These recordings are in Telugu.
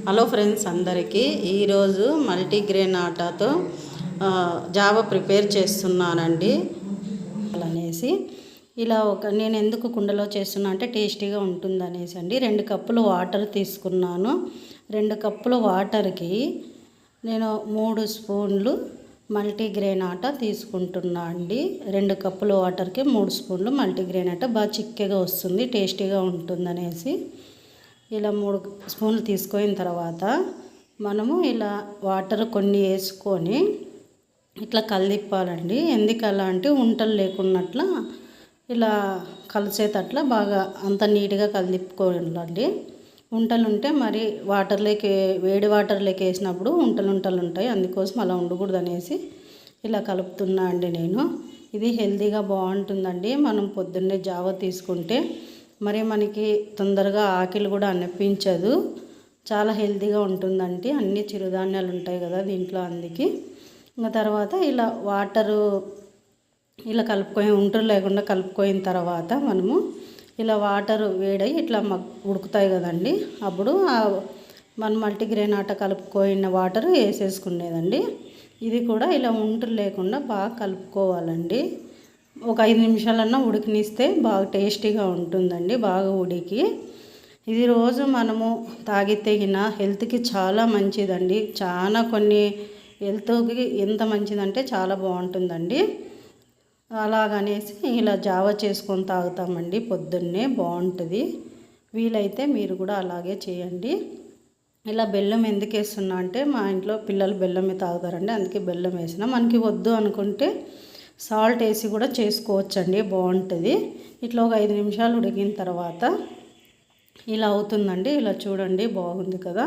హలో ఫ్రెండ్స్ అందరికీ ఈరోజు మల్టీగ్రెయిన్ ఆటాతో జావా ప్రిపేర్ చేస్తున్నానండి అనేసి ఇలా నేను ఎందుకు కుండలో చేస్తున్నా అంటే టేస్టీగా ఉంటుందనేసి అండి 2 కప్పులు వాటర్ తీసుకున్నాను 2 కప్పుల వాటర్కి నేను 3 స్పూన్లు మల్టీగ్రెయిన్ ఆటా తీసుకుంటున్నా అండి 2 కప్పుల వాటర్కి 3 స్పూన్లు మల్టీగ్రెయిన్ ఆటా బాగా చిక్కగా వస్తుంది టేస్టీగా ఉంటుందనేసి ఇలా 3 స్పూన్లు తీసుకున్న తర్వాత మనము ఇలా వాటర్ కొన్ని వేసుకొని ఇట్లా కలిపాలండి. ఎందుకలా అంటే ఉంటలు లేకున్నట్ల ఇలా కలిసేటట్ల బాగా అంత నీట్గా కలిపుకోవాలండి. ఉంటలు ఉంటే మరి వేడి వాటర్లోకి వేసినప్పుడు ఉంటలు ఉంటాయి. అందుకోసం అలా ఉండకూడదు అనేసి ఇలా కలుపుతున్నా అండి నేను. ఇది హెల్తీగా బాగుంటుందండి. మనం పొద్దున్నే జావ తీసుకుంటే మరి మనకి తొందరగా ఆకలి కూడా అనిపించదు. చాలా హెల్తీగా ఉంటుందండి. అన్ని చిరుధాన్యాలు ఉంటాయి కదా దీంట్లో, అందుకే ఇంకా తర్వాత ఇలా వాటరు ఇలా కలుపుకొని ఉంటలు లేకుండా కలుపుకోయిన తర్వాత మనము ఇలా వాటర్ వేడై ఇట్లా ఉడుకుతాయి కదండి. అప్పుడు మనం మల్టీగ్రెయిన్ ఆటా కలుపుకోయిన వాటర్ వేసేసుకునేదండి. ఇది కూడా ఇలా ఉంటలు లేకుండా బాగా కలుపుకోవాలండి. ఒక 5 నిమిషాలన్నా ఉడికినిస్తే బాగా టేస్టీగా ఉంటుందండి. బాగా ఉడికి ఇది రోజు మనము తాగితే హెల్త్కి చాలా మంచిదండి. చాలా కొన్ని హెల్త్కి ఎంత మంచిదంటే చాలా బాగుంటుందండి. అలాగనేసి ఇలా జావ చేసుకొని తాగుతామండి పొద్దున్నే, బాగుంటుంది. వీలైతే మీరు కూడా అలాగే చేయండి. ఇలా బెల్లం ఎందుకు వేస్తున్నా అంటే మా ఇంట్లో పిల్లలు బెల్లమే తాగుతారండి, అందుకే బెల్లం వేసిన. మనకి వద్దు అనుకుంటే సాల్ట్ వేసి కూడా చేసుకోవచ్చండి, బాగుంటుంది. ఇట్లా ఒక 5 నిమిషాలు ఉడికిన తర్వాత ఇలా అవుతుందండి. ఇలా చూడండి, బాగుంది కదా.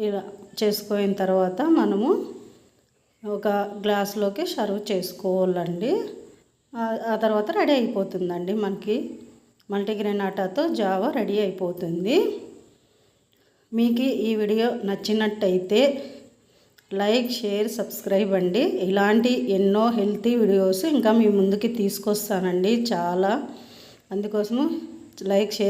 ఇలా చేసుకున్న తర్వాత మనము ఒక గ్లాస్లోకి సర్వ్ చేసుకోవాలండి. ఆ తర్వాత రెడీ అయిపోతుందండి. మనకి మల్టీగ్రెయిన్ ఆటాతో జావా రెడీ అయిపోతుంది. మీకు ఈ వీడియో నచ్చినట్టయితే లైక్, షేర్, సబ్స్క్రైబ్ అండి. ఇలాంటి ఎన్నో హెల్తీ వీడియోస్ ఇంకా మీ ముందుకి తీసుకొస్తానండి చాలా. అందుకోసము లైక్, షేర్